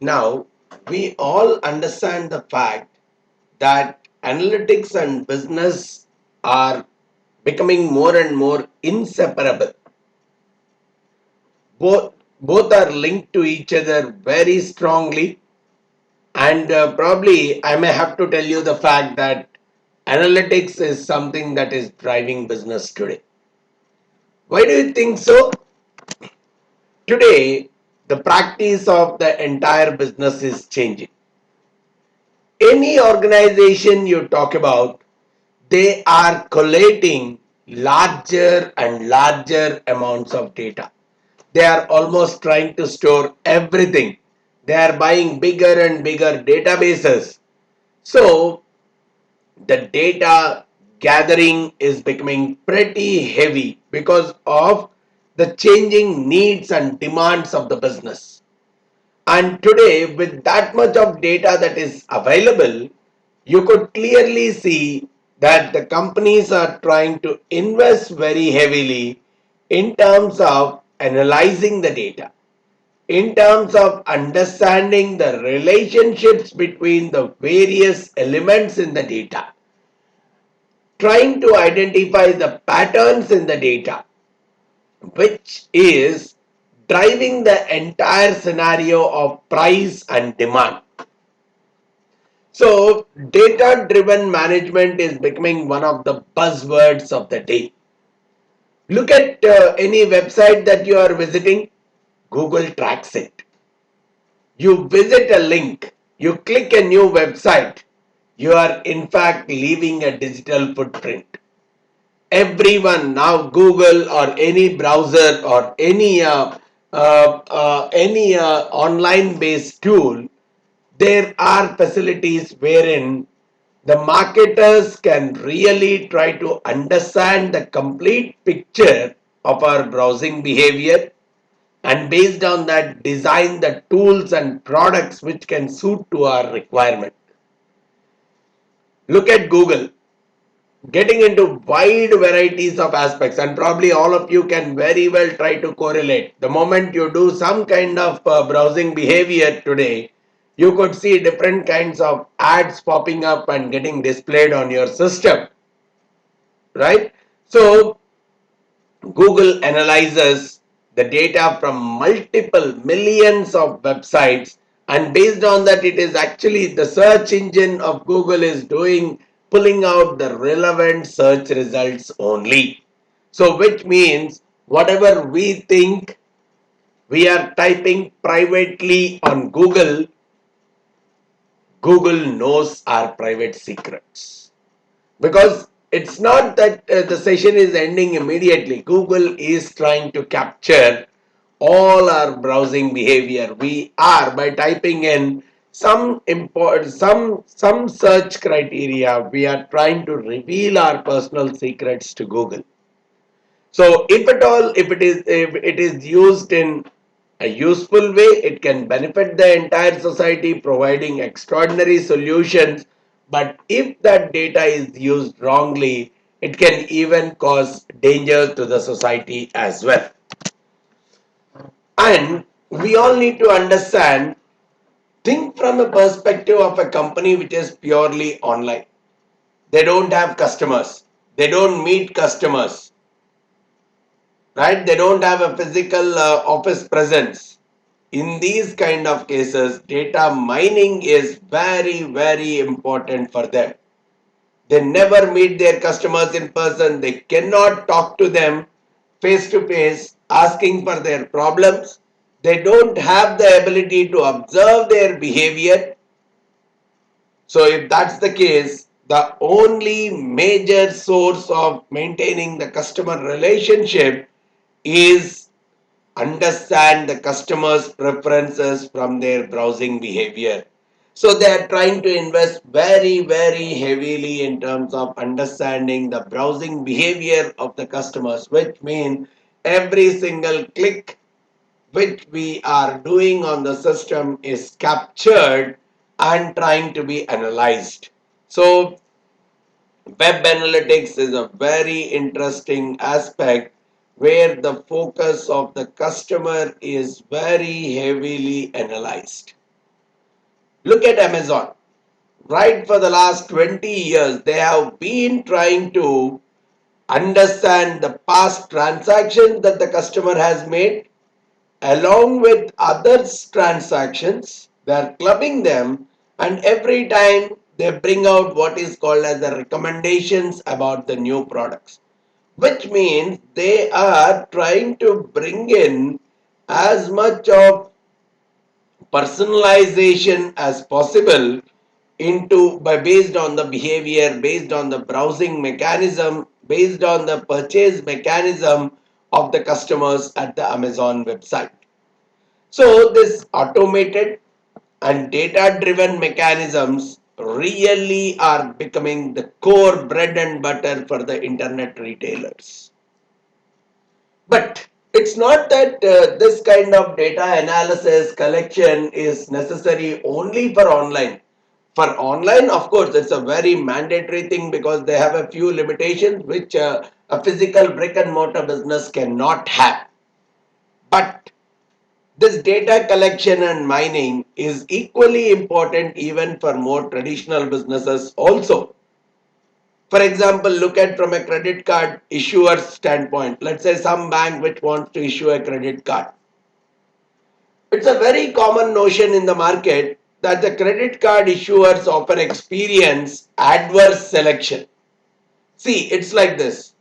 Now, we all understand the fact that analytics and business are becoming more and more inseparable. Both are linked to each other very strongly, and probably I may have to tell you the fact that analytics is something that is driving business today. Why do you think so? Today, the practice of the entire business is changing. Any organization you talk about, they are collating larger and larger amounts of data. They are almost trying to store everything. They are buying bigger and bigger databases. So the data gathering is becoming pretty heavy because of the changing needs and demands of the business. And today, with that much of data that is available, you could clearly see that the companies are trying to invest very heavily in terms of analyzing the data, in terms of understanding the relationships between the various elements in the data, trying to identify the patterns in the data, which is driving the entire scenario of price and demand. So, data driven management is becoming one of the buzzwords of the day. Look at any website that you are visiting, Google tracks it. You visit a link, you click a new website, you are in fact leaving a digital footprint. Everyone now, Google or any browser or any online based tool, there are facilities wherein the marketers can really try to understand the complete picture of our browsing behavior, and based on that design the tools and products which can suit to our requirement. Look at Google getting into wide varieties of aspects, and probably all of you can very well try to correlate. The moment you do some kind of browsing behavior today, you could see different kinds of ads popping up and getting displayed on your system, right? So Google analyzes the data from multiple millions of websites, and based on that, it is actually the search engine of Google is doing pulling out the relevant search results only. So, which means whatever we think we are typing privately on Google, Google knows our private secrets, because it's not that the session is ending immediately. Google is trying to capture all our browsing behavior. We are, by typing in some search criteria, we are trying to reveal our personal secrets to Google. So if at all, if it is used in a useful way, it can benefit the entire society, providing extraordinary solutions. But if that data is used wrongly, it can even cause danger to the society as well. And we all need to understand, think from a perspective of a company which is purely online. They don't have customers. They don't meet customers, right? They don't have a physical office presence. In these kind of cases, data mining is very, very important for them. They never meet their customers in person. They cannot talk to them face to face asking for their problems. They don't have the ability to observe their behavior. So if that's the case, the only major source of maintaining the customer relationship is understand the customer's preferences from their browsing behavior. So they are trying to invest very, very heavily in terms of understanding the browsing behavior of the customers, which means every single click which we are doing on the system is captured and trying to be analyzed. So web analytics is a very interesting aspect where the focus of the customer is very heavily analyzed. Look at Amazon. Right, for the last 20 years, they have been trying to understand the past transactions that the customer has made along with others transactions. They're clubbing them, and every time they bring out what is called as the recommendations about the new products, which means they are trying to bring in as much of personalization as possible into by based on the behavior, based on the browsing mechanism, based on the purchase mechanism of the customers at the Amazon website. So this automated and data driven mechanisms really are becoming the core bread and butter for the internet retailers. But it's not that this kind of data analysis collection is necessary only for online. For online, of course, it's a very mandatory thing because they have a few limitations which a physical brick and mortar business cannot have. But this data collection and mining is equally important even for more traditional businesses also. For example, look at from a credit card issuer standpoint. Let's say some bank which wants to issue a credit card. It's a very common notion in the market that the credit card issuers often experience adverse selection. See, it's like this.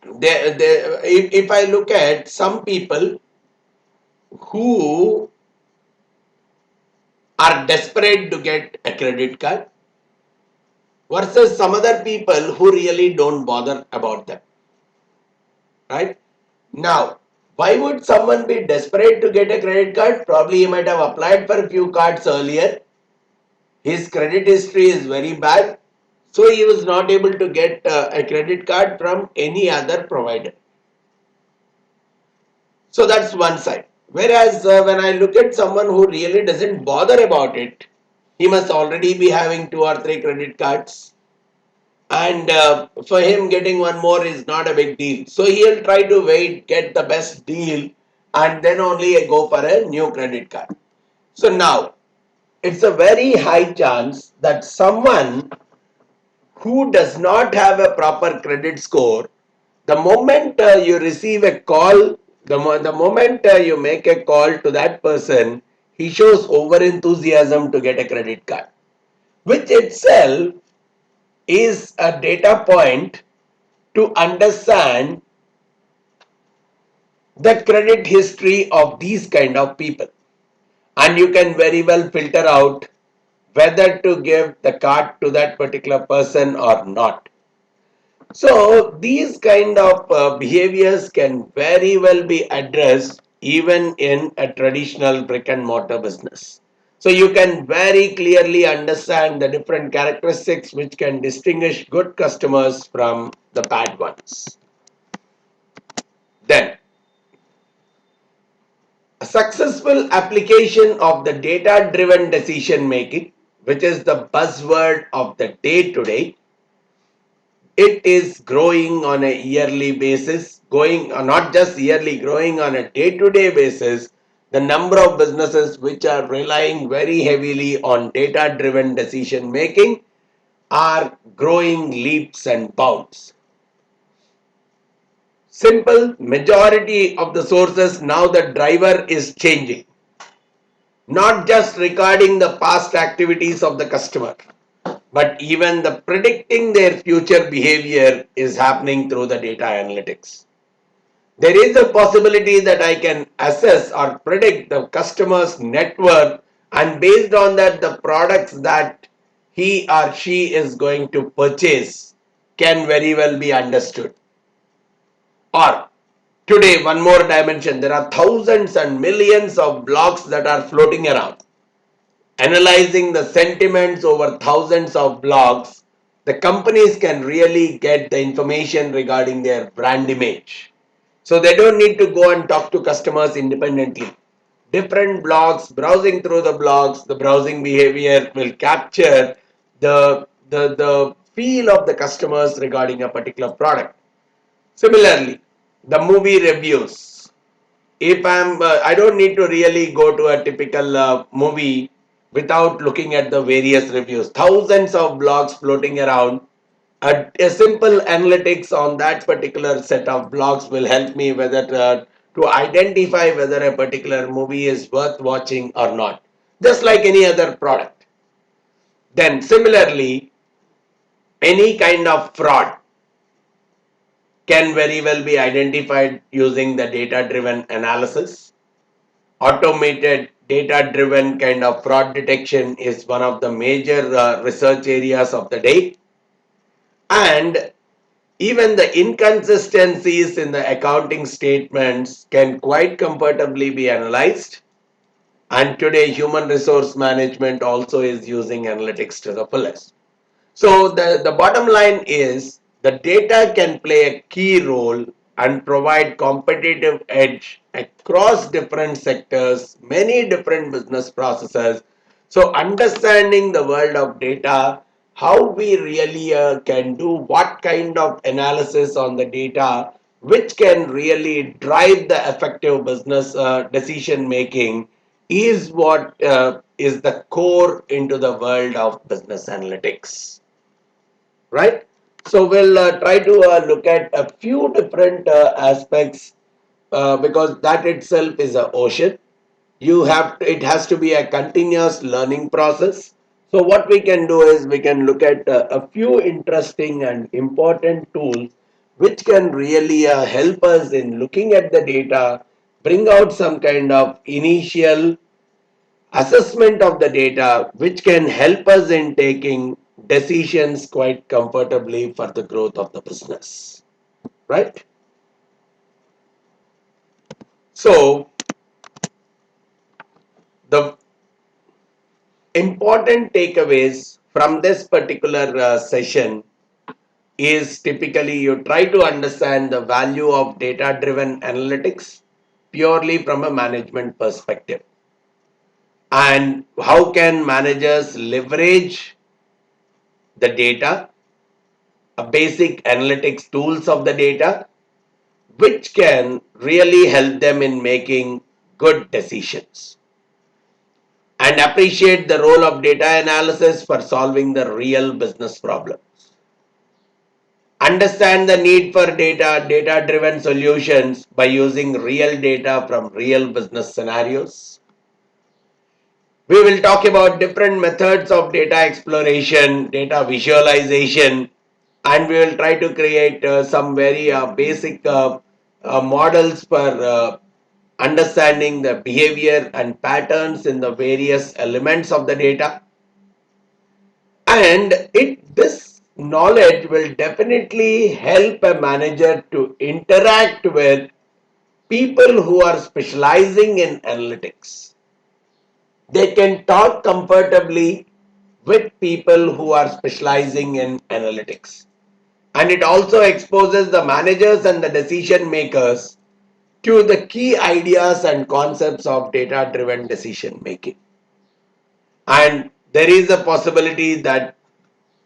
If I look at some people who are desperate to get a credit card versus some other people who really don't bother about them, right? Now, why would someone be desperate to get a credit card? Probably he might have applied for a few cards earlier. His credit history is very bad, so he was not able to get a credit card from any other provider. So that's one side. Whereas when I look at someone who really doesn't bother about it, he must already be having 2 or 3 credit cards, and for him getting one more is not a big deal. So he'll try to wait, get the best deal, and then only go for a new credit card. So now it's a very high chance that someone who does not have a proper credit score, the moment you receive a call, the moment you make a call to that person, he shows over enthusiasm to get a credit card, which itself is a data point to understand the credit history of these kind of people, and you can very well filter out whether to give the card to that particular person or not. So these kind of behaviors can very well be addressed even in a traditional brick and mortar business. So you can very clearly understand the different characteristics which can distinguish good customers from the bad ones. Then, a successful application of the data driven decision making, which is the buzzword of the day today, it is growing on a yearly basis, going not just yearly, growing on a day-to-day basis. The number of businesses which are relying very heavily on data-driven decision making are growing leaps and bounds. Simple, majority of the sources now the driver is changing, not just regarding the past activities of the customer, but even the predicting their future behavior is happening through the data analytics. There is a possibility that I can assess or predict the customer's net worth, and based on that, the products that he or she is going to purchase can very well be understood. Or today, one more dimension, there are thousands and millions of blogs that are floating around. Analyzing the sentiments over thousands of blogs, the companies can really get the information regarding their brand image. So they don't need to go and talk to customers independently. Different blogs, browsing through the blogs, the browsing behavior will capture the feel of the customers regarding a particular product. Similarly, the movie reviews. If I don't need to really go to a typical movie without looking at the various reviews. Thousands of blogs floating around. A simple analytics on that particular set of blogs will help me whether to identify whether a particular movie is worth watching or not. Just like any other product. Then similarly, any kind of fraud can very well be identified using the data driven analysis. Automated data driven kind of fraud detection is one of the major research areas of the day. And even the inconsistencies in the accounting statements can quite comfortably be analyzed. And today, human resource management also is using analytics to the fullest. So the bottom line is the data can play a key role and provide competitive edge across different sectors, many different business processes. So understanding the world of data, how we really can do what kind of analysis on the data, which can really drive the effective business decision making is what is the core into the world of business analytics, right? So we'll try to look at a few different aspects because that itself is an ocean. It has to be a continuous learning process. So what we can do is we can look at a few interesting and important tools which can really help us in looking at the data, bring out some kind of initial assessment of the data which can help us in taking decisions quite comfortably for the growth of the business, right? So the important takeaways from this particular session is typically you try to understand the value of data driven analytics purely from a management perspective, and how can managers leverage the data, a basic analytics tools of the data which can really help them in making good decisions, and appreciate the role of data analysis for solving the real business problems. Understand the need for data driven solutions by using real data from real business scenarios. We will talk about different methods of data exploration, data visualization, and we will try to create some very basic models for understanding the behavior and patterns in the various elements of the data. And this knowledge will definitely help a manager to interact with people who are specializing in analytics. They can talk comfortably with people who are specializing in analytics. And it also exposes the managers and the decision makers to the key ideas and concepts of data driven decision making. And there is a possibility that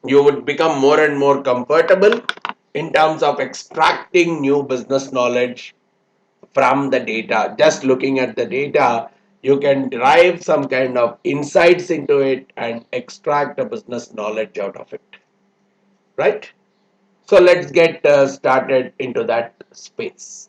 you would become more and more comfortable in terms of extracting new business knowledge from the data. Just looking at the data, you can derive some kind of insights into it and extract a business knowledge out of it, right? So let's get started into that space.